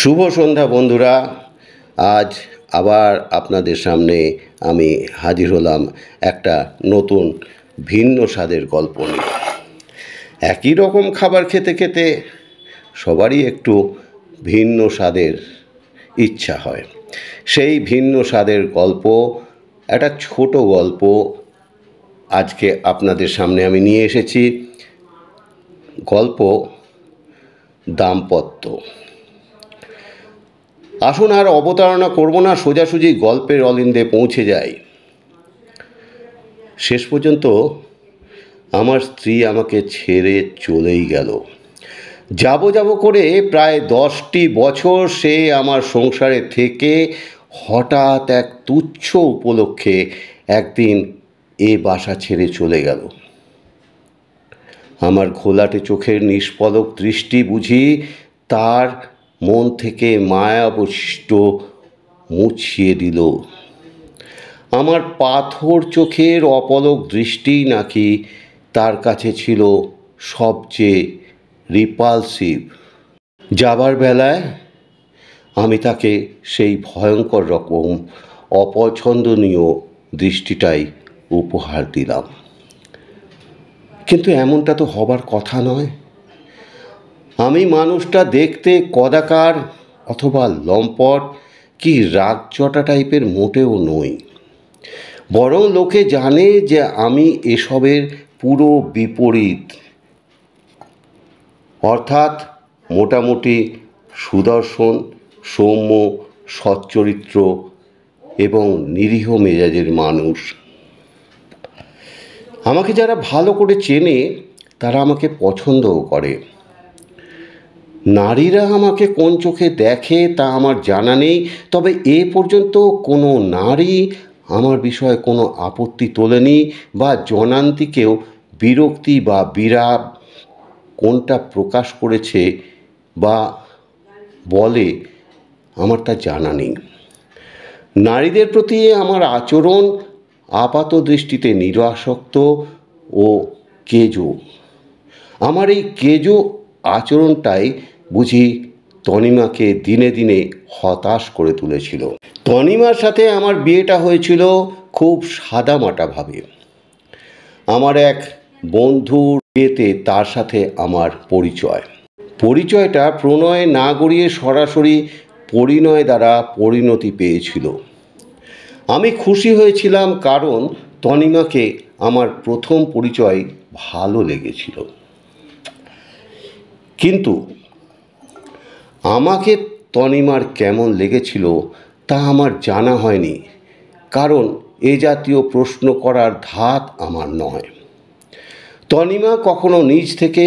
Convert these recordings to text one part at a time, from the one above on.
শুভ সন্ধ্যা বন্ধুরা। আজ আবার আপনাদের সামনে আমি হাজির হলাম একটা নতুন ভিন্ন স্বাদের গল্প নিয়ে। একই রকম খাবার খেতে খেতে সবারই একটু ভিন্ন স্বাদের ইচ্ছা হয়। সেই ভিন্ন স্বাদের গল্প, একটা ছোট গল্প আজকে আপনাদের সামনে আমি নিয়ে এসেছি। গল্প দাম্পত্য। আসুন আর অবতারণা করব না, সোজাসুজি গল্পের অলিন্দে পৌঁছে যাই। শেষ পর্যন্ত আমার স্ত্রী আমাকে ছেড়ে চলেই গেল। যাব করে প্রায় 10টি বছর সে আমার সংসারে থেকে হঠাৎ এক তুচ্ছ উপলক্ষে একদিন এ বাসা ছেড়ে চলে গেল। আমার ঘোলাটে চোখের নিষ্পলক দৃষ্টি বুঝি তার মন থেকে মায়াবশিষ্ট মুছিয়ে দিল। আমার পাথর চোখের অপলক দৃষ্টি নাকি তার কাছে ছিল সবচেয়ে রিপালসিভ। যাবার বেলায় আমি তাকে সেই ভয়ঙ্কর রকম অপছন্দনীয় দৃষ্টিটাই উপহার দিলাম। কিন্তু এমনটা তো হবার কথা নয়। আমি মানুষটা দেখতে কদাকার অথবা লম্পট কি রাগচটা টাইপের মোটেও নই। বরং লোকে জানে যে আমি এসবের পুরো বিপরীত, অর্থাৎ মোটামুটি সুদর্শন, সৌম্য, সচ্চরিত্র এবং নিরীহ মেজাজের মানুষ। আমাকে যারা ভালো করে চেনে তারা আমাকে পছন্দও করে। নারীরা আমাকে কোন চোখে দেখে তা আমার জানা নেই, তবে এ পর্যন্ত কোনো নারী আমার বিষয়ে কোনো আপত্তি তোলেনি বা জনান্তিকেও বিরক্তি বা বিরাগ কোনটা প্রকাশ করেছে বা বলে আমার তা জানা নেই। নারীদের প্রতি আমার আচরণ আপাত দৃষ্টিতে নিরাসক্ত ও কেজো। আমার এই কেজো আচরণটাই বুঝি তনিমাকে দিনে দিনে হতাশ করে তুলেছিল। তনিমার সাথে আমার বিয়েটা হয়েছিল খুব সাদামাটাভাবে। আমার এক বন্ধুর বিয়েতে তার সাথে আমার পরিচয়টা প্রণয় না গড়িয়ে সরাসরি পরিণয় দ্বারা পরিণতি পেয়েছিল। আমি খুশি হয়েছিলাম কারণ তনিমাকে আমার প্রথম পরিচয় ভালো লেগেছিল। কিন্তু আমাকে তনিমার কেমন লেগেছিল তা আমার জানা হয়নি, কারণ এ জাতীয় প্রশ্ন করার ধাত আমার নয়। তনিমা কখনো নিজ থেকে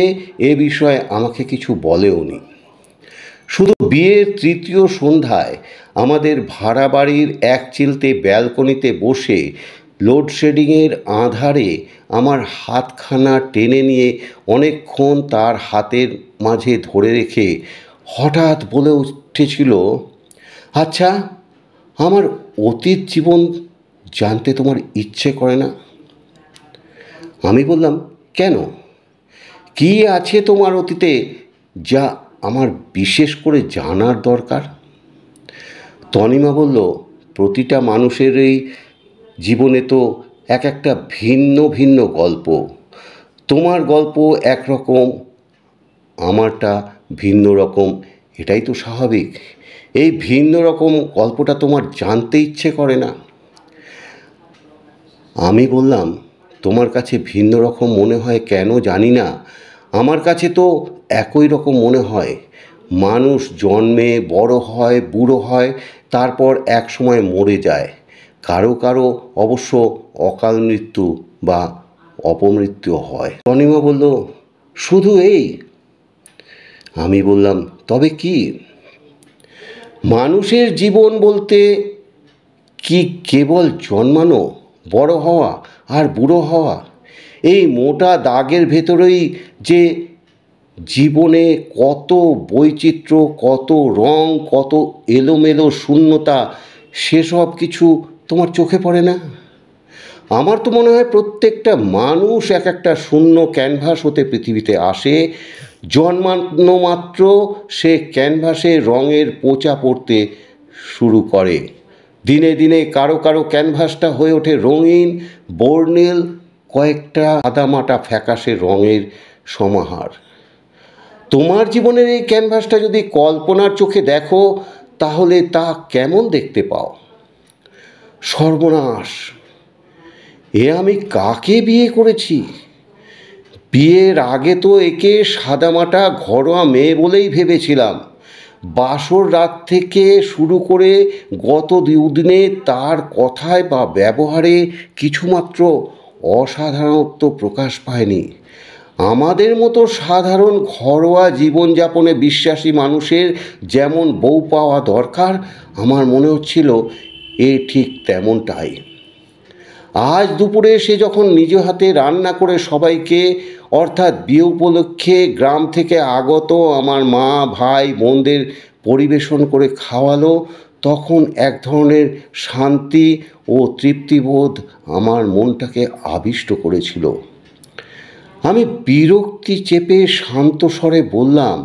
এ বিষয়ে আমাকে কিছু বলেওনি। শুধু বিয়ের তৃতীয় সন্ধ্যায় আমাদের ভাড়া বাড়ির এক চিলতে ব্যালকনিতে বসে লোডশেডিংয়ের আঁধারে আমার হাতখানা টেনে নিয়ে অনেকক্ষণ তার হাতের মাঝে ধরে রেখে হঠাৎ বলে উঠেছিল, আচ্ছা, আমার অতীত জীবন জানতে তোমার ইচ্ছে করে না? আমি বললাম, কেন? কি আছে তোমার অতীতে যা আমার বিশেষ করে জানার দরকার? তনিমা বলল, প্রতিটা মানুষেরই জীবনে তো এক একটা ভিন্ন ভিন্ন গল্প। তোমার গল্প একরকম, আমারটা ভিন্ন রকম, এটাই তো স্বাভাবিক। এই ভিন্ন রকম গল্পটা তোমার জানতে ইচ্ছে করে না? আমি বললাম, তোমার কাছে ভিন্ন রকম মনে হয় কেন জানি না, আমার কাছে তো একই রকম মনে হয়। মানুষ জন্মে, বড় হয়, বুড়ো হয়, তারপর এক সময় মরে যায়। কারো কারো অবশ্য অকাল মৃত্যু বা অপমৃত্যু হয়। তনিমা বলল, শুধু এই? আমি বললাম, তবে কি? মানুষের জীবন বলতে কি কেবল জন্মানো, বড় হওয়া আর বুড়ো হওয়া? এই মোটা দাগের ভেতরেই যে জীবনে কত বৈচিত্র্য, কত রং, কত এলোমেলো শূন্যতা, সেসব কিছু তোমার চোখে পড়ে না? আমার তো মনে হয় প্রত্যেকটা মানুষ এক একটা শূন্য ক্যানভাস হতে পৃথিবীতে আসে, জন্মানো মাত্র সে ক্যানভাসে রঙের পোঁচা পড়তে শুরু করে। দিনে দিনে কারো কারো ক্যানভাসটা হয়ে ওঠে রঙিন, বর্ণিল, কয়েকটা সাদামাটা ফ্যাকাশে রঙের সমাহার। তোমার জীবনের এই ক্যানভাসটা যদি কল্পনার চোখে দেখো, তাহলে তা কেমন দেখতে পাও? সর্বনাশ, এ আমি কাকে বিয়ে করেছি? বিয়ের আগে তো একে সাদামাটা ঘরোয়া মেয়ে বলেই ভেবেছিলাম। বাসর রাত থেকে শুরু করে গত দুদিনে তার কথায় বা ব্যবহারে কিছুমাত্র অসাধারণত্ব প্রকাশ পায়নি। আমাদের মতো সাধারণ ঘরোয়া জীবনযাপনে বিশ্বাসী মানুষের যেমন বউ পাওয়া দরকার, আমার মনে হচ্ছিল এ ঠিক তেমনটাই। আজ দুপুরে সে যখন নিজ হাতে রান্না করে সবাইকে, অর্থাৎ বিয়ে উপলক্ষে গ্রাম থেকে আগত আমার মা, ভাই, বোনদের পরিবেশন করে খাওয়ালো, তখন এক ধরনের শান্তি ও তৃপ্তিবোধ আমার মনটাকে আবিষ্ট করেছিল। আমি বিরক্তি চেপে শান্ত স্বরে বললাম,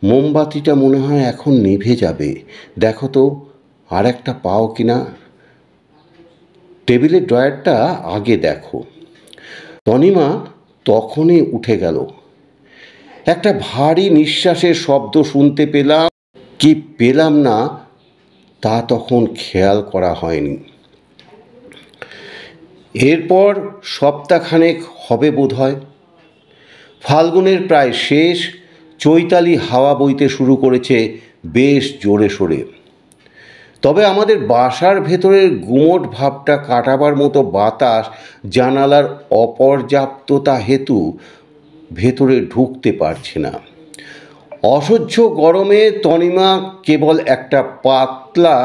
মোমবাতিটা মনে হয় এখন নিভে যাবে, দেখো তো আর একটা পাও কিনা। টেবিলের ড্রয়ারটা আগে দেখো। তনিমা তখনই উঠে গেল। একটা ভারী নিঃশ্বাসের শব্দ শুনতে পেলাম কি পেলাম না তা তখন খেয়াল করা হয়নি। এরপর সপ্তাহখানেক হবে বোধহয়। ফাল্গুনের প্রায় শেষ, চৈতালি হাওয়া বইতে শুরু করেছে বেশ জোরে সোরে। তবে আমাদের বাসার ভেতরের গুমোট ভাবটা কাটাবার মতো বাতাস জানালার অপর্যাপ্ততা হেতু ভেতরে ঢুকতে পারছে না। অসহ্য গরমে তনিমা কেবল একটা পাতলা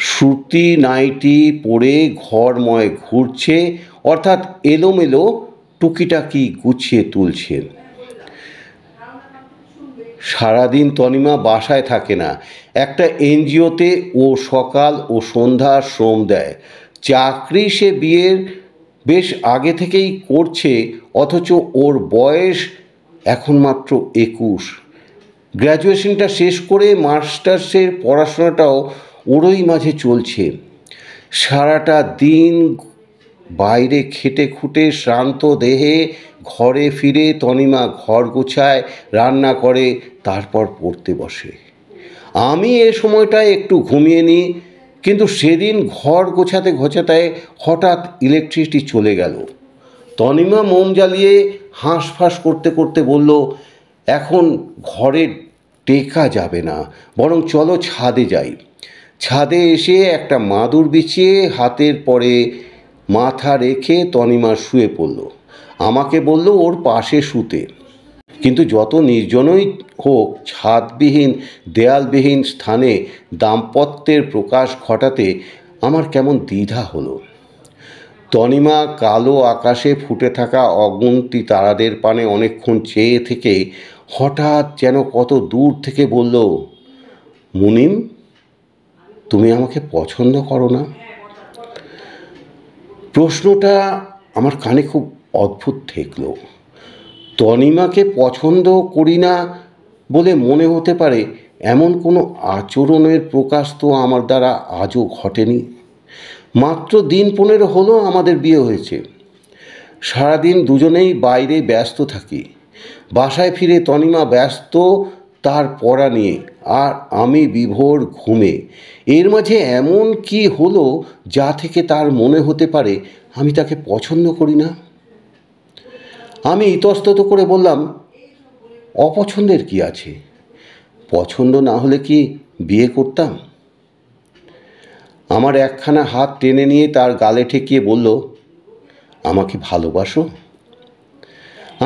সুতি নাইটি পরে ঘরময় ঘুরছে, অর্থাৎ এলোমেলো টুকিটাকি গুছিয়ে তুলছে। সারাদিন তনিমা বাসায় থাকে না, একটা এনজিওতে ও সকাল ও সন্ধ্যা শ্রম দেয়। চাকরি সে বিয়ের বেশ আগে থেকেই করছে, অথচ ওর বয়স এখন মাত্র 21। গ্র্যাজুয়েশনটা শেষ করে মাস্টার্সের পড়াশোনাটাও ওরই মাঝে চলছে। সারাটা দিন বাইরে খেটে খুঁটে শ্রান্ত দেহে ঘরে ফিরে তনিমা ঘর গোছায়, রান্না করে, তারপর পড়তে বসে। আমি এ সময়টায় একটু ঘুমিয়ে নিই, কিন্তু সেদিন ঘর গোছাতে গোছাতে হঠাৎ ইলেকট্রিসিটি চলে গেল। তনিমা মোম জ্বালিয়ে হাঁসফাঁস করতে করতে বলল, এখন ঘরে টেকা যাবে না, বরং চলো ছাদে যাই। ছাদে এসে একটা মাদুর বিছিয়ে হাতের পরে মাথা রেখে তনিমা শুয়ে পড়ল। আমাকে বলল ওর পাশে শুতে। কিন্তু যত নির্জনই হোক, ছাদবিহীন দেয়ালবিহীন স্থানে দাম্পত্যের প্রকাশ ঘটাতে আমার কেমন দ্বিধা হলো। তনিমা কালো আকাশে ফুটে থাকা অগুন্তি তারাদের পানে অনেকক্ষণ চেয়ে থেকে হঠাৎ যেন কত দূর থেকে বলল, মুনিম, তুমি আমাকে পছন্দ করো না? প্রশ্নটা আমার কানে খুব অদ্ভুত ঠেকল। তনিমাকে পছন্দ করি না বলে মনে হতে পারে এমন কোনো আচরণের প্রকাশ তো আমার দ্বারা আজও ঘটেনি। মাত্র দিন 15 হলো আমাদের বিয়ে হয়েছে। সারাদিন দুজনেই বাইরে ব্যস্ত থাকি। বাসায় ফিরে তনিমা ব্যস্ত তার পড়া নিয়ে, আর আমি বিভোর ঘুমে। এর মাঝে এমন কি হলো যা থেকে তার মনে হতে পারে আমি তাকে পছন্দ করি না? আমি ইতস্তত করে বললাম, অপছন্দের কি আছে? পছন্দ না হলে কি বিয়ে করতাম? আমার একখানা হাত টেনে নিয়ে তার গালে ঠেকিয়ে বলল, আমাকে ভালোবাসো?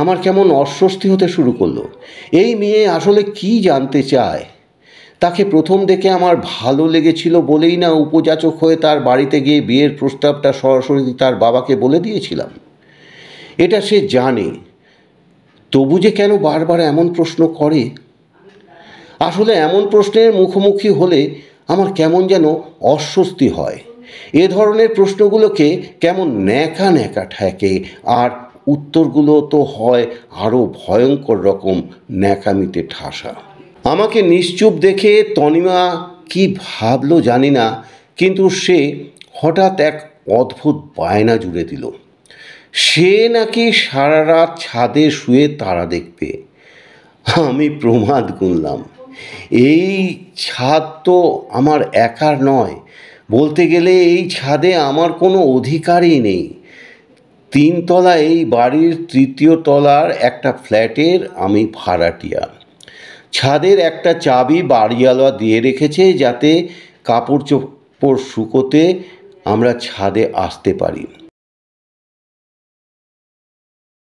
আমার কেমন অস্বস্তি হতে শুরু করলো। এই মেয়ে আসলে কি জানতে চায়? তাকে প্রথম দেখে আমার ভালো লেগেছিল বলেই না উপযাচক হয়ে তার বাড়িতে গিয়ে বিয়ের প্রস্তাবটা সরাসরি তার বাবাকে বলে দিয়েছিলাম। এটা সে জানে, তবু যে কেন বারবার এমন প্রশ্ন করে? আসলে এমন প্রশ্নের মুখোমুখি হলে আমার কেমন যেন অস্বস্তি হয়। এ ধরনের প্রশ্নগুলোকে কেমন ন্যাকা ন্যাকা ঠেকে আর উত্তরগুলো তো হয় আরও ভয়ঙ্কর রকম ন্যাকামিতে ঠাসা। আমাকে নিশ্চুপ দেখে তনিমা কি ভাবলো জানি না, কিন্তু সে হঠাৎ এক অদ্ভুত বায়না জুড়ে দিল। সে নাকি সারা রাত ছাদে শুয়ে তারা দেখবে। আমি প্রমাদ গুনলাম, এই ছাদ তো আমার একার নয়, বলতে গেলে এই ছাদে আমার কোনো অধিকারই নেই। 3 তলা এই বাড়ির 3য় তলার একটা ফ্ল্যাটের আমি ভাড়াটিয়া। ছাদের একটা চাবি বাড়িওয়ালা দিয়ে রেখেছে যাতে কাপড় চোপড় শুকোতে আমরা ছাদে আসতে পারি।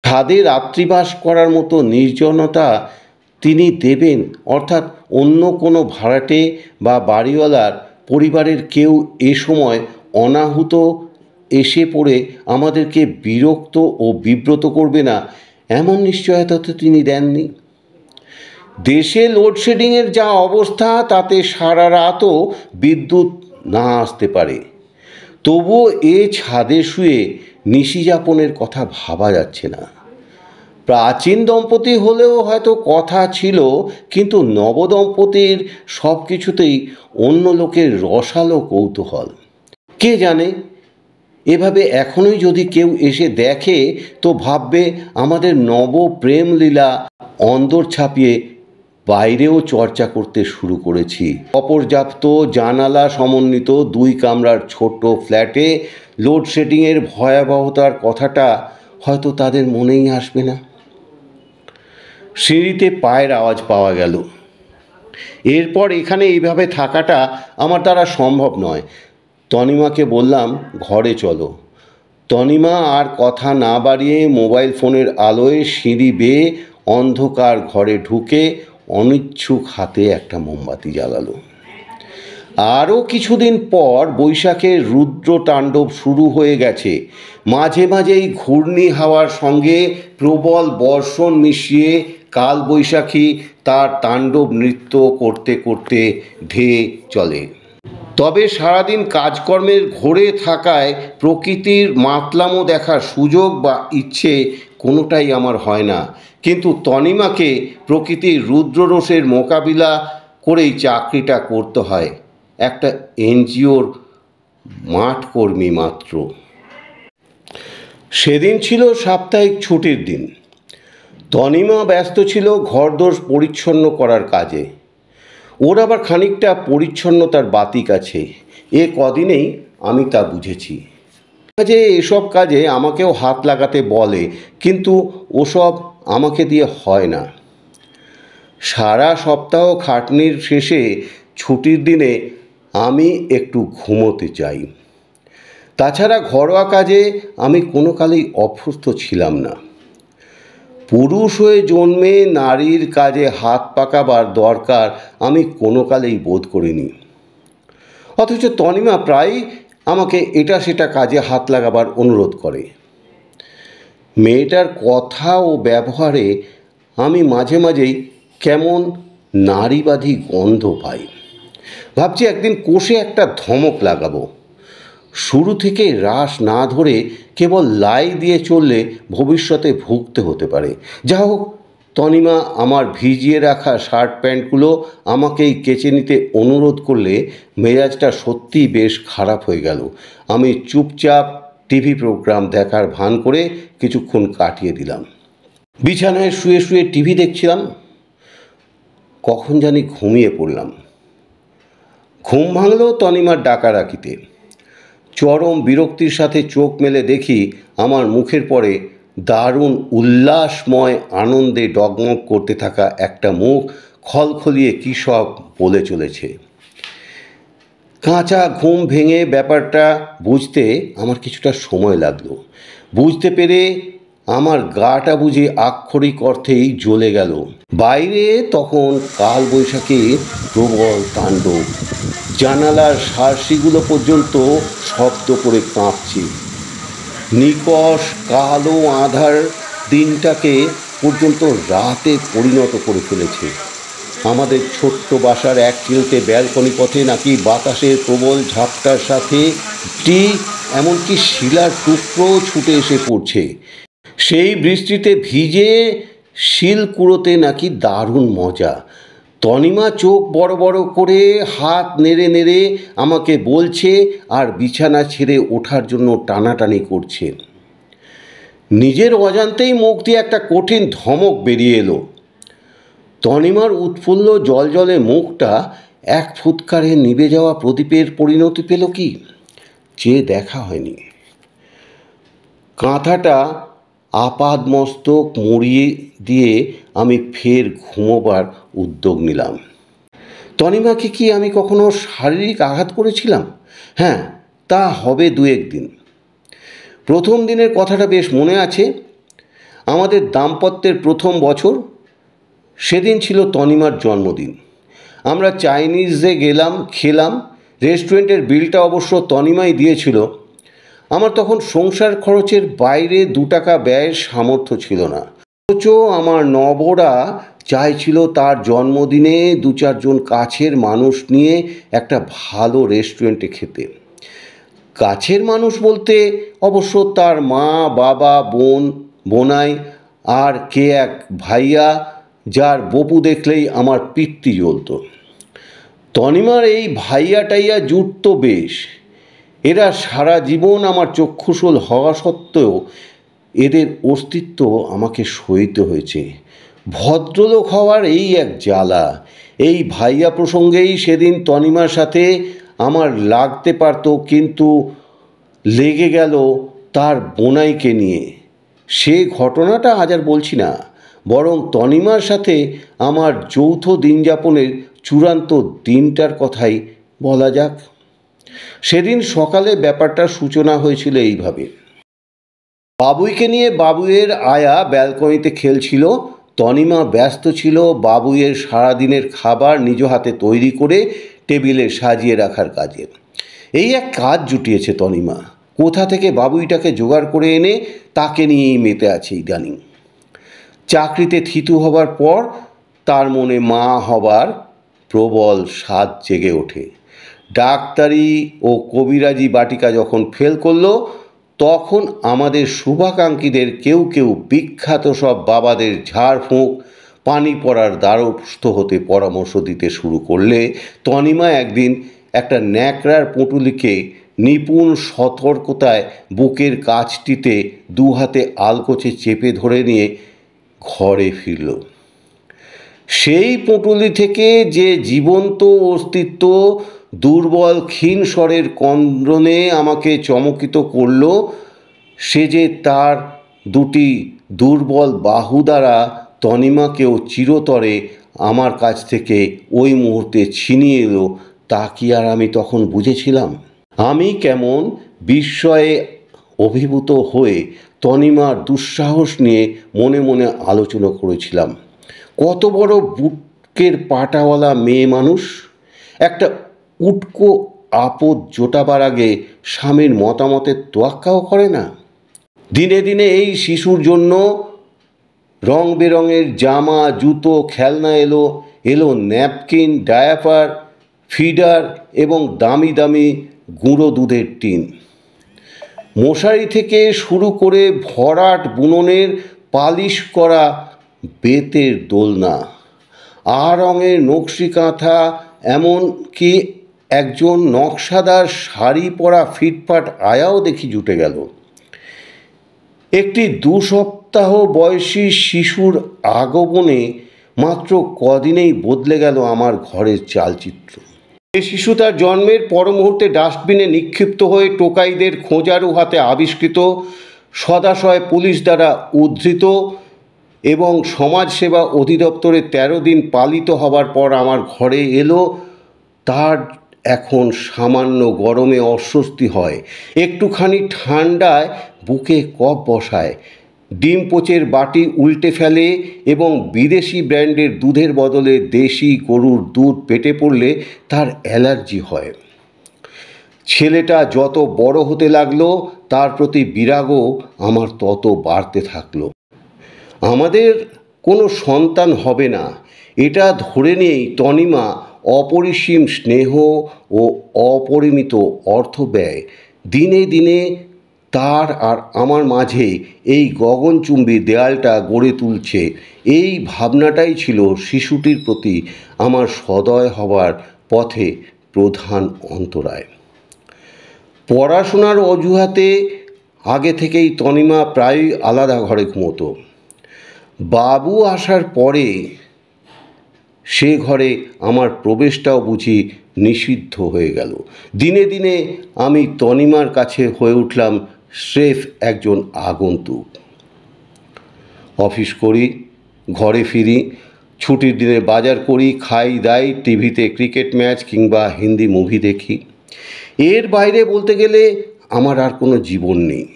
ছাদে রাত্রিবাস করার মতো নির্জনতা তিনি দেবেন, অর্থাৎ অন্য কোনো ভাড়াটে বা বাড়িওয়ালার পরিবারের কেউ এ সময় অনাহুত এসে পড়ে আমাদেরকে বিরক্ত ও বিব্রত করবে না, এমন নিশ্চয়তা তো তিনি দেননি। দেশে লোডশেডিংয়ের যা অবস্থা, তাতে সারা রাতও বিদ্যুৎ না আসতে পারে। তবুও এ ছাদে শুয়ে নিশিযাপনের কথা ভাবা যাচ্ছে না। প্রাচীন দম্পতি হলেও হয়তো কথা ছিল, কিন্তু নবদম্পতির সব কিছুতেই অন্য লোকের রসালো কৌতূহল। কে জানে, এভাবে এখনই যদি কেউ এসে দেখে তো ভাববে আমাদের নব প্রেম লীলা অন্দর ছাপিয়ে বাইরেও চর্চা করতে শুরু করেছি। অপর্যাপ্ত জানালা সমন্বিত 2 কামরার ছোট্ট ফ্ল্যাটে লোডশেডিংয়ের ভয়াবহতার কথাটা হয়তো তাদের মনেই আসবে না। সিঁড়িতে পায়ের আওয়াজ পাওয়া গেল। এরপর এখানে এইভাবে থাকাটা আমার দ্বারা সম্ভব নয়। তনিমাকে বললাম, ঘরে চলো। তনিমা আর কথা না বাড়িয়ে মোবাইল ফোনের আলোয় সিঁড়ি বেয়ে অন্ধকার ঘরে ঢুকে অনিচ্ছুক হাতে একটা মোমবাতি জ্বালালো। আরও কিছুদিন পর বৈশাখের রুদ্র তাণ্ডব শুরু হয়ে গেছে। মাঝে মাঝেই ঘূর্ণি হাওয়ার সঙ্গে প্রবল বর্ষণ মিশিয়ে কালবৈশাখী তার তাণ্ডব নৃত্য করতে করতে ধেয়ে চলে। তবে সারাদিন কাজকর্মের ঘোরে থাকায় প্রকৃতির মাতলামো দেখার সুযোগ বা ইচ্ছে কোনোটাই আমার হয় না। কিন্তু তনিমাকে প্রকৃতির রুদ্ররোষের মোকাবিলা করেই চাকরিটা করতে হয়, একটা এনজিওর মাঠকর্মী মাত্র। সেদিন ছিল সাপ্তাহিক ছুটির দিন। তনিমা ব্যস্ত ছিল ঘরদোর পরিচ্ছন্ন করার কাজে। ওর আবার খানিকটা পরিচ্ছন্নতার বাতিক আছে, এ কদিনেই আমি তা বুঝেছি। কাজে এসব কাজে আমাকেও হাত লাগাতে বলে, কিন্তু ওসব আমাকে দিয়ে হয় না। সারা সপ্তাহ খাটনির শেষে ছুটির দিনে আমি একটু ঘুমোতে চাই। তাছাড়া ঘরোয়া কাজে আমি কোনো কালেই অভ্যস্ত ছিলাম না। পুরুষ হয়ে জন্মে নারীর কাজে হাত পাকাবার দরকার আমি কোনো কালেই বোধ করিনি। অথচ তনিমা প্রায়ই আমাকে এটা সেটা কাজে হাত লাগাবার অনুরোধ করে। মেয়েটার কথা ও ব্যবহারে আমি মাঝে মাঝেই কেমন নারীবাদী গন্ধ পাই। ভাবছি একদিন কষে একটা ধমক লাগাবো। শুরু থেকে রাশ না ধরে কেবল লাই দিয়ে চললে ভবিষ্যতে ভুগতে হতে পারে। যা হোক, তনিমা আমার ভিজিয়ে রাখা শার্ট প্যান্টগুলো আমাকেই কেচে নিতে অনুরোধ করলে মেজাজটা সত্যিই বেশ খারাপ হয়ে গেল। আমি চুপচাপ টিভি প্রোগ্রাম দেখার ভান করে কিছুক্ষণ কাটিয়ে দিলাম। বিছানায় শুয়ে শুয়ে টিভি দেখছিলাম, কখন জানি ঘুমিয়ে পড়লাম। ঘুম ভাঙল তনিমার ডাকাডাকিতে। চরম বিরক্তির সাথে চোখ মেলে দেখি আমার মুখের পরে দারুণ উল্লাসময় আনন্দে ডগমগ করতে থাকা একটা মুখ খলখলিয়ে কী সব বলে চলেছে। কাঁচা ঘুম ভেঙে ব্যাপারটা বুঝতে আমার কিছুটা সময় লাগলো। বুঝতে পেরে আমার গাটা বুঝি আক্ষরিক অর্থেই জ্বলে গেল। বাইরে তখন কালবৈশাখীর প্রবল তাণ্ডব। জানালার সারসিগুলো পর্যন্ত শব্দ করে কাঁপছে। নিকষ কালো আঁধার দিনটাকে পর্যন্ত রাতে পরিণত করে ফেলেছে। আমাদের ছোট্ট বাসার এক চিলতে ব্যালকনি পথে নাকি বাতাসের প্রবল ঝাপটার সাথে এমনকি শিলার টুকরো ছুটে এসে পড়ছে। সেই বৃষ্টিতে ভিজে শিল কুড়োতে নাকি দারুণ মজা। তনিমা চোখ বড় বড় করে হাত নেড়ে নেড়ে আমাকে বলছে আর বিছানা ছেড়ে ওঠার জন্য টানাটানি করছে। নিজের অজান্তেই মুখ দিয়ে একটা কঠিন ধমক বেরিয়ে এলো। তনিমার উৎফুল্ল জলজলে মুখটা এক ফুৎকারে নিভে যাওয়া প্রদীপের পরিণতি পেল কি, চেয়ে দেখা হয়নি। কাঁথাটা আপাদমস্তক মুড়িয়ে দিয়ে আমি ফের ঘুমোবার উদ্যোগ নিলাম। তনিমাকে কি আমি কখনো শারীরিক আঘাত করেছিলাম? হ্যাঁ, তা হবে দু একদিন। প্রথম দিনের কথাটা বেশ মনে আছে। আমাদের দাম্পত্যের প্রথম বছর, সেদিন ছিল তনিমার জন্মদিন। আমরা চাইনিজে গেলাম, খেলাম। রেস্টুরেন্টের বিলটা অবশ্য তনিমাই দিয়েছিল। আমার তখন সংসার খরচের বাইরে 2 টাকা ব্যয়ের সামর্থ্য ছিল না, অথচ আমার নবরা চাইছিল তার জন্মদিনে 2-4 জন কাছের মানুষ নিয়ে একটা ভালো রেস্টুরেন্টে খেতে। কাছের মানুষ বলতে অবশ্য তার মা, বাবা, বোন, বোনাই আর কে এক ভাইয়া, যার বপু দেখলেই আমার পিত্তি জ্বলত। তনিমার এই ভাইয়া টাইয়া জুটতো বেশ। এরা সারা জীবন আমার চক্ষুশূল হওয়া সত্ত্বেও এদের অস্তিত্ব আমাকে সইতে হয়েছে। ভদ্রলোক হওয়ার এই এক জ্বালা। এই ভাইয়া প্রসঙ্গেই সেদিন তনিমার সাথে আমার লাগতে পারত, কিন্তু লেগে গেল তার বোনাইকে নিয়ে। সে ঘটনাটা আজ আর বলছি না, বরং তনিমার সাথে আমার যৌথ দিনযাপনের চূড়ান্ত দিনটার কথাই বলা যাক। সেদিন সকালে ব্যাপারটার সূচনা হয়েছিল এইভাবে। বাবুইকে নিয়ে বাবুইয়ের আয়া ব্যালকনিতে খেলছিল। তনিমা ব্যস্ত ছিল বাবুইয়ের সারাদিনের খাবার নিজ হাতে তৈরি করে টেবিলে সাজিয়ে রাখার কাজে। এই এক কাজ জুটিয়েছে তনিমা। কোথা থেকে বাবুইটাকে জোগাড় করে এনে তাকে নিয়েই মেতে আছে ইদানিং। চাকরিতে থিতু হবার পর তার মনে মা হবার প্রবল স্বাদ জেগে ওঠে। ডাক্তারি ও কবিরাজি বাটিকা যখন ফেল করলো, তখন আমাদের শুভাকাঙ্ক্ষীদের কেউ কেউ বিখ্যাত সব বাবাদের ঝাড়ফুঁক, পানি পড়ার দ্বারস্থ হতে পরামর্শ দিতে শুরু করলে তনিমা একদিন একটা ন্যাকড়ার পুঁটুলিকে নিপুণ সতর্কতায় বুকের কাছটিতে 2 হাতে আলকোচে চেপে ধরে নিয়ে ঘরে ফিরল। সেই পুঁটুলি থেকে যে জীবন্ত অস্তিত্ব দুর্বল ক্ষীণ স্বরের কন্দনে আমাকে চমকিত করল, সে যে তার 2টি দুর্বল বাহু দ্বারা তনিমাকেও চিরতরে আমার কাছ থেকে ওই মুহূর্তে ছিনিয়ে এলো, তা কি আর আমি তখন বুঝেছিলাম? আমি কেমন বিস্ময়ে অভিভূত হয়ে তনিমার দুঃসাহস নিয়ে মনে মনে আলোচনা করেছিলাম। কত বড় বুকের পাটাওয়ালা মেয়ে মানুষ! একটা উটকো আপদ জোটাবার আগে স্বামীর মতামতের তোয়াক্কাও করে না। দিনে দিনে এই শিশুর জন্য রং বেরঙের জামা, জুতো, খেলনা এলো ন্যাপকিন, ডায়াপার, ফিডার এবং দামি দামি গুঁড়ো দুধের টিন। মশারি থেকে শুরু করে ভরাট বুননের পালিশ করা বেতের দোলনা, রঙের নকশি কাঁথা, এমনকি একজন নকশাদার শাড়ি পরা ফিটফাট আয়াও দেখি জুটে গেল। একটি 2 সপ্তাহ বয়সী শিশুর আগমনে মাত্র কদিনেই বদলে গেল আমার ঘরের চালচিত্র। এ শিশু তার জন্মের পর মুহূর্তে ডাস্টবিনে নিক্ষিপ্ত হয়ে টোকাইদের খোঁজারু হাতে আবিষ্কৃত, সদাশয় পুলিশ দ্বারা উদ্ধৃত এবং সমাজসেবা অধিদপ্তরে 13 দিন পালিত হবার পর আমার ঘরে এলো। তার এখন সামান্য গরমে অস্বস্তি হয়, একটুখানি ঠান্ডায় বুকে কফ বসায়, ডিম পোচের বাটি উল্টে ফেলে এবং বিদেশি ব্র্যান্ডের দুধের বদলে দেশি গরুর দুধ পেটে পড়লে তার অ্যালার্জি হয়। ছেলেটা যত বড় হতে লাগলো, তার প্রতি বিরাগও আমার তত বাড়তে থাকলো। আমাদের কোনো সন্তান হবে না, এটা ধরে নিয়েই তনিমা অপরিসীম স্নেহ ও অপরিমিত অর্থ ব্যয় দিনে দিনে তার আর আমার মাঝে এই গগনচুম্বী দেয়ালটা গড়ে তুলছে, এই ভাবনাটাই ছিল শিশুটির প্রতি আমার সদয় হবার পথে প্রধান অন্তরায়। পড়াশোনার অজুহাতে আগে থেকেই তনিমা প্রায়ই আলাদা ঘরে ঘুমোতো। বাবু আসার পরে সে ঘরে আমার প্রবেশটাও বুঝি নিষিদ্ধ হয়ে গেল। দিনে দিনে আমি তনিমার কাছে হয়ে উঠলাম স্রেফ একজন আগন্তুক। অফিস করি, ঘরে ফিরি, ছুটির দিনে বাজার করি, খাই দাই, টিভিতে ক্রিকেট ম্যাচ কিংবা হিন্দি মুভি দেখি। এর বাইরে বলতে গেলে আমার আর কোনো জীবন নেই।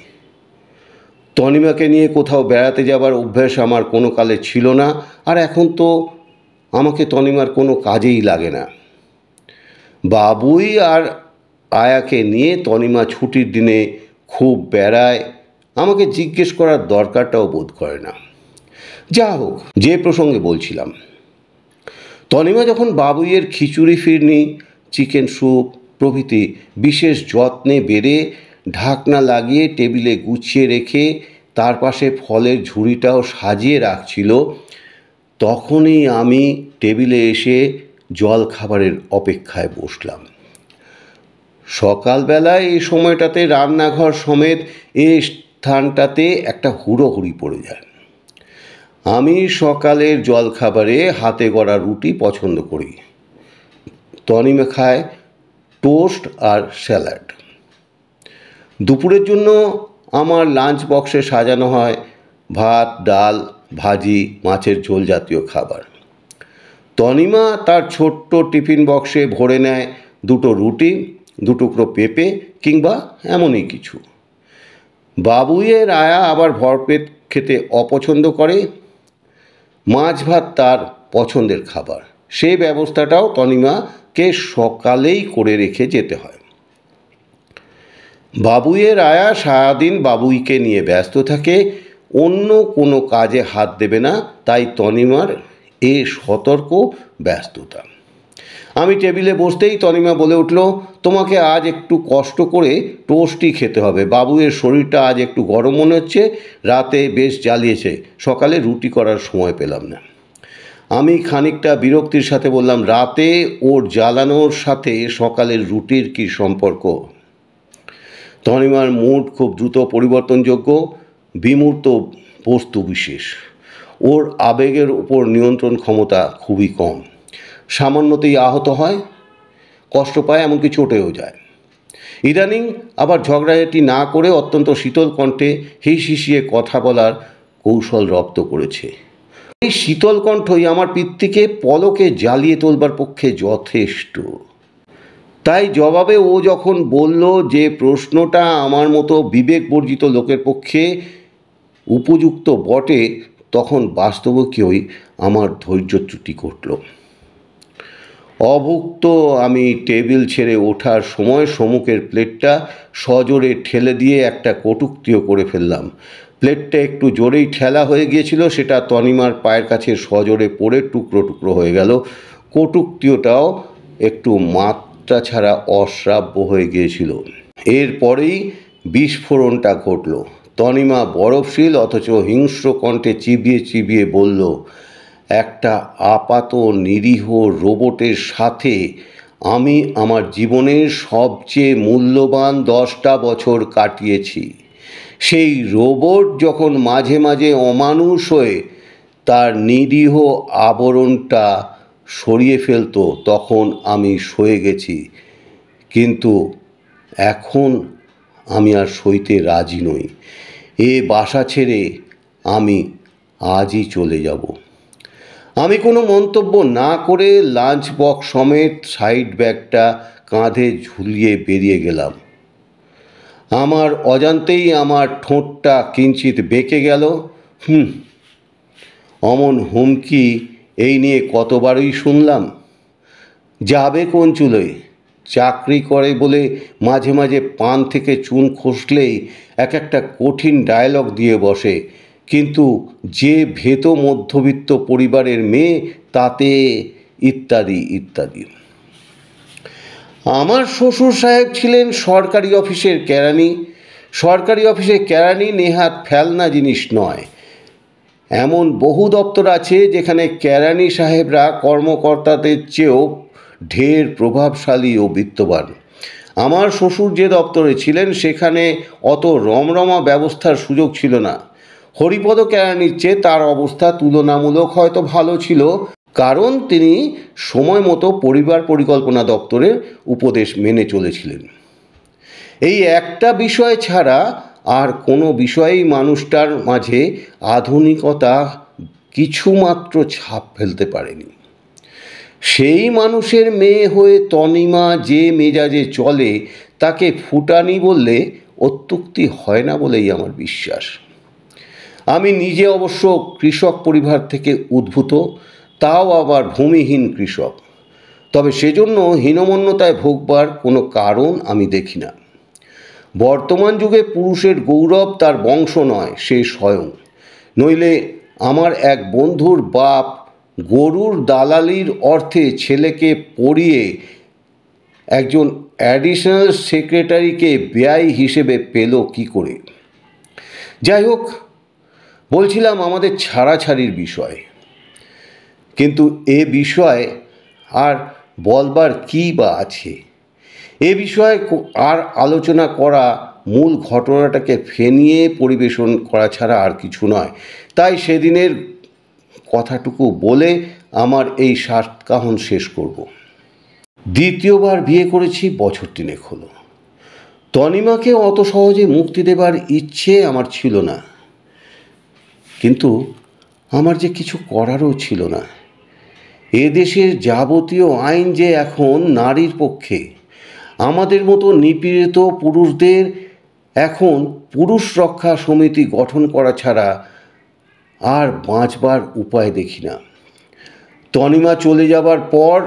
তনিমাকে নিয়ে কোথাও বেড়াতে যাবার অভ্যাস আমার কোনো কালে ছিল না, আর এখন তো আমাকে তনিমার কোনো কাজেই লাগে না। বাবুই আর আয়াকে নিয়ে তনিমা ছুটির দিনে খুব বেড়ায়, আমাকে জিজ্ঞেস করার দরকারটাও বোধ করে না। যা হোক, যে প্রসঙ্গে বলছিলাম, তনিমা যখন বাবুইয়ের খিচুড়ি ফিরনি, চিকেন স্যুপ প্রভৃতি বিশেষ যত্নে বেড়ে ঢাকনা লাগিয়ে টেবিলে গুছিয়ে রেখে তার পাশে ফলের ঝুড়িটাও সাজিয়ে রাখছিল, তখনই আমি টেবিলে এসে জল খাবারের অপেক্ষায় বসলাম। সকালবেলায় এই সময়টাতে রান্নাঘর সমেত এই স্থানটাতে একটা হুড়োহুড়ি পড়ে যায়। আমি সকালের জলখাবারে হাতে গড়া রুটি পছন্দ করি। তনিমা খায় টোস্ট আর স্যালাড। দুপুরের জন্য আমার লাঞ্চ বক্সে সাজানো হয় ভাত, ডাল, ভাজি, মাছের ঝোল জাতীয় খাবার। তনিমা তার ছোট্ট টিফিন বক্সে ভরে নেয় দুটো রুটি, দুটুকরো পেঁপে কিংবা এমনই কিছু। বাবুইয়ের আয়া আবার ভরপেট খেতে অপছন্দ করে। মাছ ভাত তার পছন্দের খাবার, সেই ব্যবস্থাটাও তনিমাকে সকালেই করে রেখে যেতে হয়। বাবুইয়ের আয়া সারাদিন বাবুইকে নিয়ে ব্যস্ত থাকে, অন্য কোনো কাজে হাত দেবে না, তাই তনিমার এ সতর্ক ব্যস্ততা। আমি টেবিলে বসতেই তনিমা বলে উঠল, তোমাকে আজ একটু কষ্ট করে টোস্টই খেতে হবে। বাবুয়ের শরীরটা আজ একটু গরম মনে হচ্ছে, রাতে বেশ জ্বালিয়েছে, সকালে রুটি করার সময় পেলাম না। আমি খানিকটা বিরক্তির সাথে বললাম, রাতে ওর জ্বালানোর সাথে সকালের রুটির কী সম্পর্ক? তনিমার মুড খুব দ্রুত পরিবর্তনযোগ্য, বিমূর্ত বস্তু বিশেষ। ওর আবেগের উপর নিয়ন্ত্রণ ক্ষমতা খুবই কম। সামান্যতেই আহত হয়, কষ্ট পায়, এমনকি চটেও যায়। ইদানিং আবার ঝগড়াঝাটি না করে অত্যন্ত শীতল কণ্ঠে হিসিয়ে কথা বলার কৌশল রপ্ত করেছে। এই শীতল কণ্ঠই আমার পিত্তিকে পলকে জ্বালিয়ে তোলবার পক্ষে যথেষ্ট। তাই জবাবে ও যখন বলল যে প্রশ্নটা আমার মতো বিবেক বর্জিত লোকের পক্ষে উপযুক্ত বটে, তখন বাস্তবিকই আমার ধৈর্যচ্যুতি ঘটল। অভুক্ত আমি টেবিল ছেড়ে ওঠার সময় সম্মুখের প্লেটটা সজোরে ঠেলে দিয়ে একটা কটূক্তিও করে ফেললাম। প্লেটটা একটু জোরেই ঠেলা হয়ে গিয়েছিল, সেটা তনিমার পায়ের কাছে সজোরে পড়ে টুকরো টুকরো হয়ে গেল। কটূক্তিটাও একটু মাত্রা ছাড়া অশ্রাব্য হয়ে গিয়েছিল। এরপরেই বিস্ফোরণটা ঘটল। তনিমা বরফশীল অথচ হিংস্র কণ্ঠে চিবিয়ে চিবিয়ে বলল, একটা আপাত নিরীহ রোবটের সাথে আমি আমার জীবনের সবচেয়ে মূল্যবান 10টা বছর কাটিয়েছি। সেই রোবট যখন মাঝে মাঝে অমানুষ হয়ে তার নিরীহ আবরণটা সরিয়ে ফেলতো, তখন আমি সয়ে গেছি, কিন্তু এখন আমি আর সইতে রাজি নই। এ বাসা ছেড়ে আমি আজই চলে যাব। আমি কোনো মন্তব্য না করে লাঞ্চ বক্স সমেত সাইড ব্যাগটা কাঁধে ঝুলিয়ে বেরিয়ে গেলাম। আমার অজান্তেই আমার ঠোঁটটা কিঞ্চিত বেঁকে গেল। অমন হুমকি এই নিয়ে কতবারই শুনলাম। যাবে কোন চুলোয়? চাকরি করে বলে মাঝে মাঝে পান থেকে চুন খসলেই এক একটা কঠিন ডায়লগ দিয়ে বসে, কিন্তু যে ভেত মধ্যবিত্ত পরিবারের মেয়ে তাতে ইত্যাদি ইত্যাদি। আমার শ্বশুর সাহেব ছিলেন সরকারি অফিসের কেরানি, সরকারি অফিসে কেরানি নেহাত ফেলনা জিনিস নয়। এমন বহু দপ্তর আছে যেখানে কেরানি সাহেবরা কর্মকর্তাদের চেয়েও ঢের প্রভাবশালী ও বিত্তবান। আমার শ্বশুর যে দপ্তরে ছিলেন সেখানে অত রমরমা ব্যবস্থার সুযোগ ছিল না। হরিপদ কেরানির চেয়ে তার অবস্থা তুলনামূলক হয়তো ভালো ছিল, কারণ তিনি সময় মতো পরিবার পরিকল্পনা দপ্তরের উপদেশ মেনে চলেছিলেন। এই একটা বিষয় ছাড়া আর কোনো বিষয়েই মানুষটার মাঝে আধুনিকতা কিছুমাত্র ছাপ ফেলতে পারেনি। সেই মানুষের মেয়ে হয়ে তনিমা যে মেজাজে চলে তাকে ফুটানি বললে অত্যুক্তি হয় না বলেই আমার বিশ্বাস। আমি নিজে অবশ্য কৃষক পরিবার থেকে উদ্ভূত, তাও আবার ভূমিহীন কৃষক। তবে সেজন্য হীনমন্যতায় ভোগবার কোনো কারণ আমি দেখি না। বর্তমান যুগে পুরুষের গৌরব তার বংশ নয়, সে স্বয়ং। নইলে আমার এক বন্ধুর বাপ গরুর দালালির অর্থে ছেলেকে পড়িয়ে একজন অ্যাডিশনাল সেক্রেটারিকে ব্যয় হিসেবে পেল কি করে? যাই হোক, বলছিলাম আমাদের ছাড়াছাড়ির বিষয়। কিন্তু এ বিষয় আর বলবার কী বা আছে? এ বিষয়ে আর আলোচনা করা মূল ঘটনাটাকে ফেনিয়ে পরিবেশন করা ছাড়া আর কিছু নয়। তাই সেদিনের কথাটুকু বলে আমার এই সাতকাহন শেষ করব। দ্বিতীয়বার বিয়ে করেছি, বছর 3 হলো। তনিমাকে অত সহজে মুক্তি দেবার ইচ্ছে আমার ছিল না, কিন্তু আমার যে কিছু করারও ছিল না। এ দেশের যাবতীয় আইন যে এখন নারীর পক্ষে। আমাদের মতো নিপীড়িত পুরুষদের এখন পুরুষ রক্ষা সমিতি গঠন করা ছাড়া আর বাঁচবার উপায় দেখি না। তনিমা চলে যাবার পর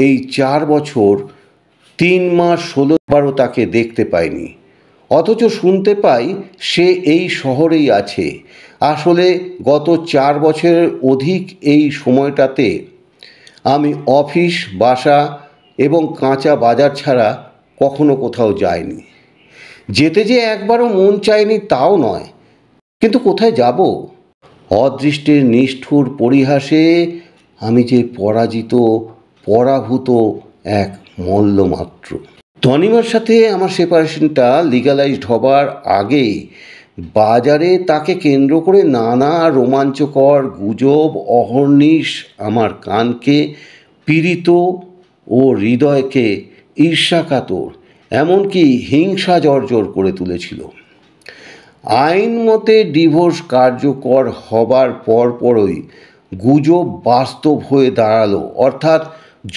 এই 4 বছর 3 মাস 16 বারও তাকে দেখতে পাইনি, অথচ শুনতে পাই সে এই শহরেই আছে। আসলে গত 4 বছরের অধিক এই সময়টাতে আমি অফিস, বাসা এবং কাঁচা বাজার ছাড়া কখনো কোথাও যাইনি। যেতে যে একবারও মন চায়নি তাও নয়, কিন্তু কোথায় যাব? অদৃষ্টের নিষ্ঠুর পরিহাসে আমি যে পরাজিত, পরাভূত এক মল্ল মাত্র। তনিমার সাথে আমার সেপারেশনটা লিগালাইজড হবার আগেই বাজারে তাকে কেন্দ্র করে নানা রোমাঞ্চকর গুজব অহর্নিশ আমার কানকে পীড়িত ও হৃদয়কে ঈর্ষাকাতর, এমনকি হিংসা জর্জর করে তুলেছিল। আইন মতে ডিভোর্স কার্যকর হবার পরপরই গুজব বাস্তব হয়ে দাঁড়ালো, অর্থাৎ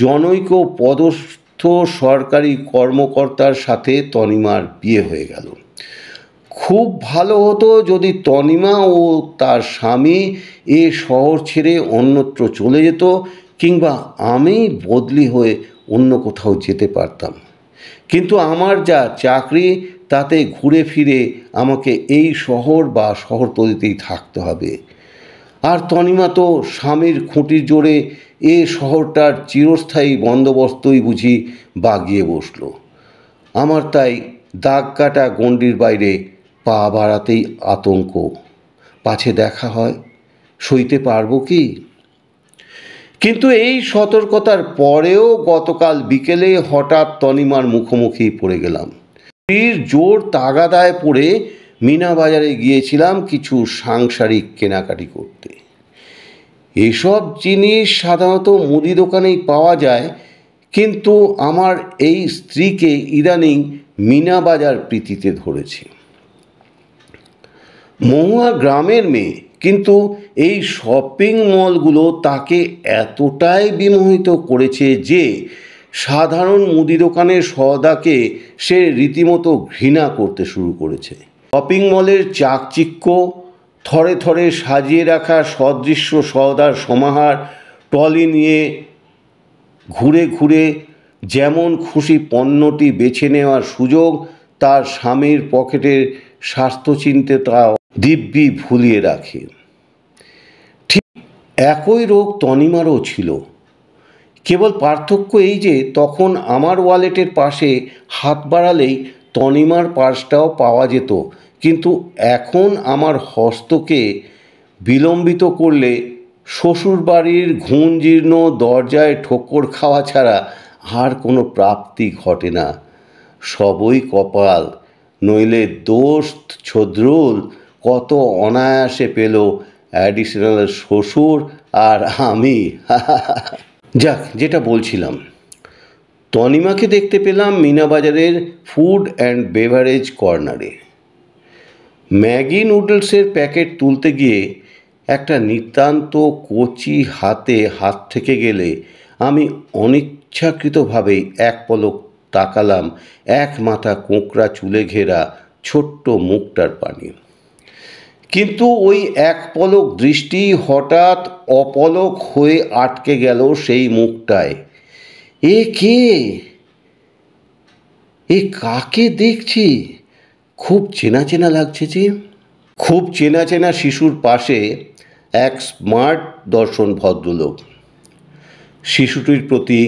জনৈক পদস্থ সরকারি কর্মকর্তার সাথে তনিমার বিয়ে হয়ে গেল। খুব ভালো হতো যদি তনিমা ও তার স্বামী এ শহর ছেড়ে অন্যত্র চলে যেত, কিংবা আমি বদলি হয়ে অন্য কোথাও যেতে পারতাম। কিন্তু আমার যা চাকরি তাতে ঘুরে ফিরে আমাকে এই শহর বা শহরতলিতেই থাকতে হবে। আর তনিমা তো স্বামীর খুঁটির জোরে এ শহরটার চিরস্থায়ী বন্দোবস্তই বুঝি বাগিয়ে বসল। আমার তাই দাগ কাটা গণ্ডির বাইরে পা বাড়াতেই আতঙ্ক, পাছে দেখা হয়, সইতে পারবো কি? কিন্তু এই সতর্কতার পরেও গতকাল বিকেলে হঠাৎ তনিমার মুখোমুখি পড়ে গেলাম। জোর তাগাদায় পড়ে মিনা বাজারে গিয়েছিলাম কিছু সাংসারিক কেনাকাটি করতে। এসব জিনিস সাধারণত মুদি দোকানেই পাওয়া যায়, কিন্তু আমার এই স্ত্রীকে ইদানিং মিনা বাজার প্রীতিতে ধরেছে। মহুয়া গ্রামের মেয়ে, কিন্তু এই শপিং মলগুলো তাকে এতটাই বিমোহিত করেছে যে সাধারণ মুদি দোকানের সওদাকে সে রীতিমতো ঘৃণা করতে শুরু করেছে। শপিং মলের চাকচিক্য, থরে থরে সাজিয়ে রাখা সদৃশ্য সওদার সমাহার, ট্রলি নিয়ে ঘুরে ঘুরে যেমন খুশি পণ্যটি বেছে নেওয়ার সুযোগ, তার স্বামীর পকেটের স্বাস্থ্যচিন্তাটাও দিব্যি ভুলিয়ে রাখে। ঠিক একই রোগ তনিমারও ছিল, কেবল পার্থক্য এই যে তখন আমার ওয়ালেটের পাশে হাত বাড়ালেই তনিমার পার্সটাও পাওয়া যেত, কিন্তু এখন আমার হস্তকে বিলম্বিত করলে শ্বশুরবাড়ির ঘুণজীর্ণ দরজায় ঠোক্কর খাওয়া ছাড়া আর কোনো প্রাপ্তি ঘটে না। সবই কপাল, নইলে দোস্ত ছদ্রুল কত অনায়াসে পেল অ্যাডিশনাল শ্বশুর, আর আমি যাক, যেটা বলছিলাম, তনিমাকে দেখতে পেলাম মিনাবাজারের ফুড অ্যান্ড বেভারেজ কর্নারে। ম্যাগি নুডলসের প্যাকেট তুলতে গিয়ে একটা নিতান্ত কচি হাতে হাত থেকে গেলে আমি অনিচ্ছাকৃতভাবেই এক পলক তাকালাম এক মাথা কোঁকড়া চুলে ঘেরা ছোট্ট মুখটার পানে। কিন্তু ওই এক পলক দৃষ্টি হঠাৎ অপলক হয়ে আটকে গেল সেই মুখটায়। এ কে? এ কাকে দেখছি? খুব চেনা চেনা লাগছে যে। খুব চেনা চেনা শিশুর পাশে এক স্মার্ট দর্শন ভদ্রলোক। শিশুটির প্রতি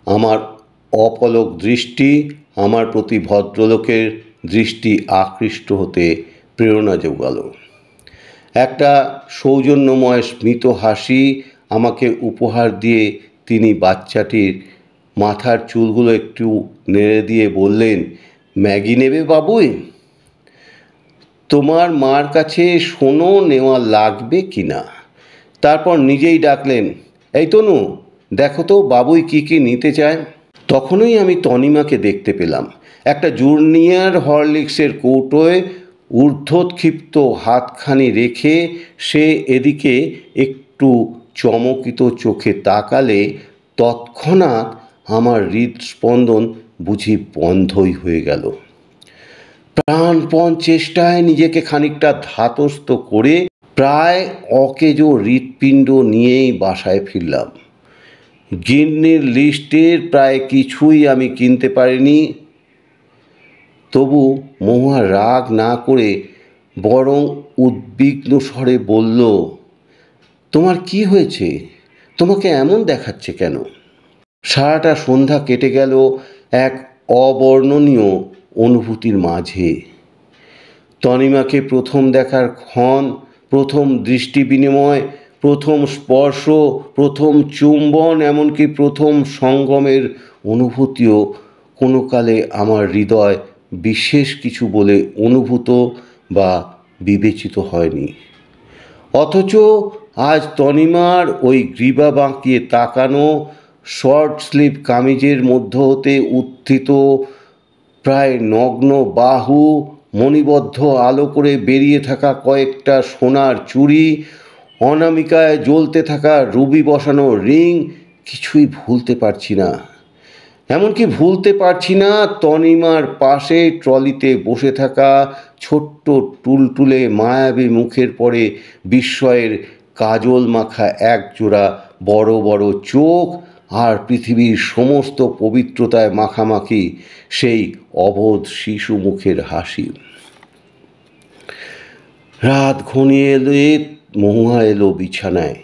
আমার অপলক দৃষ্টি আমার প্রতি ভদ্রলোকের দৃষ্টি আকৃষ্ট হতে প্রেরণা যোগাল। একটা সৌজন্যময় স্মিত হাসি আমাকে উপহার দিয়ে তিনি বাচ্চাটির মাথার চুলগুলো একটু নেড়ে দিয়ে বললেন, ম্যাগি নেবে বাবুই? তোমার মার কাছে শোনো নেওয়া লাগবে কি না। তারপর নিজেই ডাকলেন, এই তনু, দেখো তো বাবুই কি কি নিতে চায়। তখনই আমি তনিমাকে দেখতে পেলাম। একটা জুনিয়র হরলিক্সের কৌটোয় ঊর্ধ্বক্ষিপ্ত হাতখানি রেখে সে এদিকে একটু চমকিত চোখে তাকালে তৎক্ষণাৎ আমার হৃদস্পন্দন বুঝি বন্ধই হয়ে গেল। প্রাণপণ চেষ্টায় নিজেকে খানিকটা ধাতস্থ করে প্রায় অকেজো হৃৎপিণ্ড নিয়েই বাসায় ফিরলাম। গিন্নির লিস্টের প্রায় কিছুই আমি কিনতে পারিনি। তবু মহুয়া রাগ না করে বরং উদ্বিগ্ন স্বরে বলল, তোমার কি হয়েছে? তোমাকে এমন দেখাচ্ছে কেন? সারাটা সন্ধ্যা কেটে গেল এক অবর্ণনীয় অনুভূতির মাঝে। তনিমাকে প্রথম দেখার ক্ষণ, প্রথম দৃষ্টি বিনিময়, প্রথম স্পর্শ, প্রথম চুম্বন, এমনকি প্রথম সঙ্গমের অনুভূতিও কোনো কালে আমার হৃদয় বিশেষ কিছু বলে অনুভূত বা বিবেচিত হয়নি। অথচ আজ তনিমার ওই গ্রীবা বাঁকিয়ে তাকানো, শর্ট স্লিভ কামিজের মধ্য হতে উত্থিত প্রায় নগ্ন বাহু, মণিবদ্ধ আলো করে বেরিয়ে থাকা কয়েকটা সোনার চুড়ি, অনামিকায় জ্বলতে থাকা রুবি বসানো রিং, কিছুই ভুলতে পারছি না। এমনকি ভুলতে পারছি না তনিমার পাশে ট্রলিতে বসে থাকা ছোট্ট টুলটুলে মায়াবী মুখের পরে বিস্ময়ের কাজল মাখা এক জোড়া বড় বড় চোখ, আর পৃথিবীর সমস্ত পবিত্রতায় মাখামাখি সেই অবোধ শিশু মুখের হাসি। রাত ঘনিয়ে এলে মহুয়া এলো বিছানায়।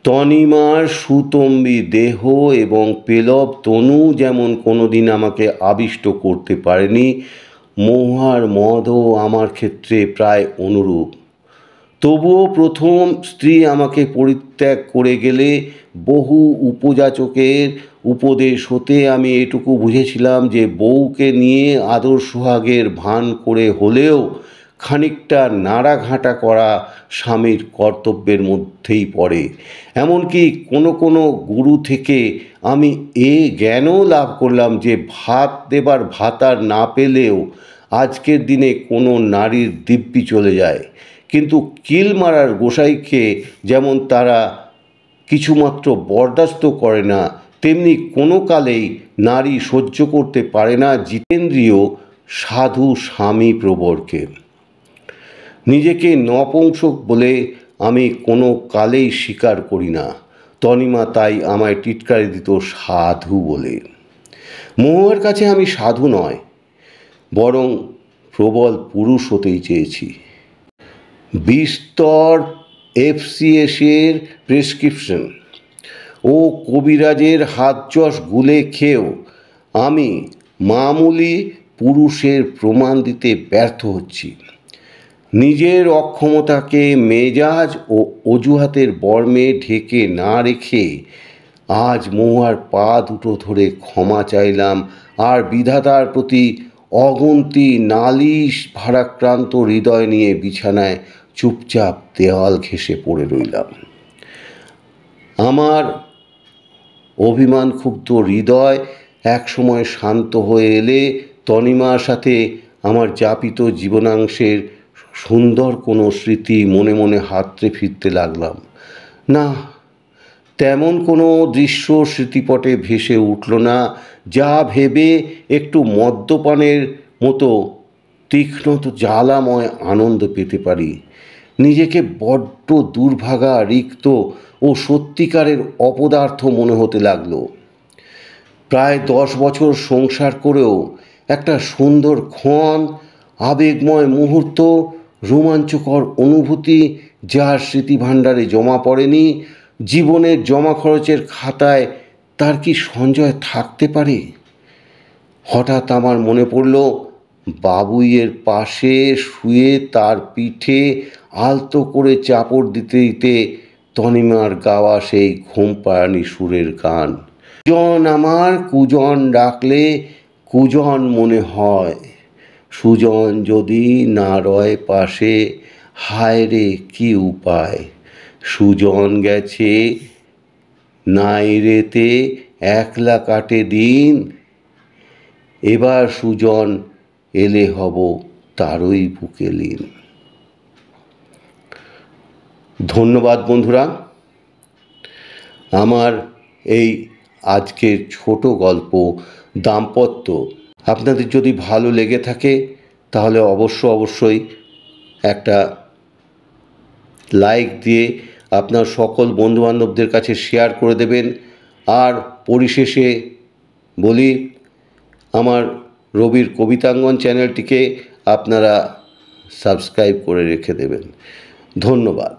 তনিমার সুতম্বী দেহ এবং পেলব তনু যেমন কোনোদিন আমাকে আবিষ্ট করতে পারেনি, মহুয়ার মদও আমার ক্ষেত্রে প্রায় অনুরূপ। তবুও প্রথম স্ত্রী আমাকে পরিত্যাগ করে গেলে বহু উপযাচকের উপদেশ হতে আমি এটুকু বুঝেছিলাম যে বউকে নিয়ে আদর সোহাগের ভান করে হলেও খানিকটা নাড়াঘাঁটা করা স্বামীর কর্তব্যের মধ্যেই পড়ে। এমনকি কোনো কোনো গুরু থেকে আমি এ জ্ঞানও লাভ করলাম যে ভাত দেবার ভাতার না পেলেও আজকের দিনে কোনো নারীর দিব্যি চলে যায়, কিন্তু কিল মারার গোসাইকে যেমন তারা কিছুমাত্র বরদাস্ত করে না, তেমনি কোনো কালেই নারী সহ্য করতে পারে না জিতেন্দ্রীয় সাধু স্বামী প্রবরকে। নিজেকে নপুংসক বলে আমি কোনো কালেই স্বীকার করি না। তনিমা তাই আমায় টিটকারি দিত সাধু বলে। মহুয়ার কাছে আমি সাধু নয়, বরং প্রবল পুরুষ হতেই চেয়েছি। বিস্তর FCS-এর প্রেসক্রিপশন ও কবিরাজের হাতযশ গুলে খেয়েও আমি মামুলি পুরুষের প্রমাণ দিতে ব্যর্থ হচ্ছি। নিজের অক্ষমতাকে মেজাজ ও অজুহাতের বর্মে ঢেকে না রেখে আজ মহুয়ার পা দুটো ধরে ক্ষমা চাইলাম, আর বিধাতার প্রতি অগুন্তি নালিশ ভারাক্রান্ত হৃদয় নিয়ে বিছানায় চুপচাপ দেওয়াল ঘেঁষে পড়ে রইলাম। আমার অভিমান ক্ষুব্ধ হৃদয় একসময় শান্ত হয়ে এলে তনিমার সাথে আমার যাপিত জীবনাংশের সুন্দর কোনো স্মৃতি মনে মনে হাতড়ে ফিরতে লাগলাম। না, তেমন কোনো দৃশ্য স্মৃতিপটে ভেসে উঠল না যা ভেবে একটু মদ্যপানের মতো তীক্ষ্ণ জ্বালাময় আনন্দ পেতে পারি। নিজেকে বড্ড দুর্ভাগা, রিক্ত ও সত্যিকারের অপদার্থ মনে হতে লাগলো। প্রায় 10 বছর সংসার করেও একটা সুন্দর ক্ষণ, আবেগময় মুহূর্ত, রোমাঞ্চকর অনুভূতি যার স্মৃতিভাণ্ডারে জমা পড়েনি, জীবনের জমা খরচের খাতায় তার কি সঞ্চয় থাকতে পারে? হঠাৎ আমার মনে পড়ল বাবুইয়ের পাশে শুয়ে তার পিঠে আলতো করে চাপড় দিতে দিতে তনিমার গাওয়া সেই ঘুম পাড়ানি সুরের গান। কুজন আমার কুজন ডাকলে কুজন মনে হয়, সুজন যদি না রয় পাশে, হায় রে কি উপায়। সুজন গেছে নাই রেতে, একলা কাটে দিন, এবার সুজন এলে হব তারই বুকে লীন। ধন্যবাদ বন্ধুরা। আমার এই আজকের ছোট গল্প দাম্পত্য আপনাদের যদি ভালো লেগে থাকে তাহলে অবশ্যই একটা লাইক দিয়ে আপনার সকল বন্ধুবান্ধবদের কাছে শেয়ার করে দেবেন। আর পরিশেষে বলি, আমার রবির কবিতাঙ্গন চ্যানেলটিকে আপনারা সাবস্ক্রাইব করে রেখে দেবেন। ধন্যবাদ।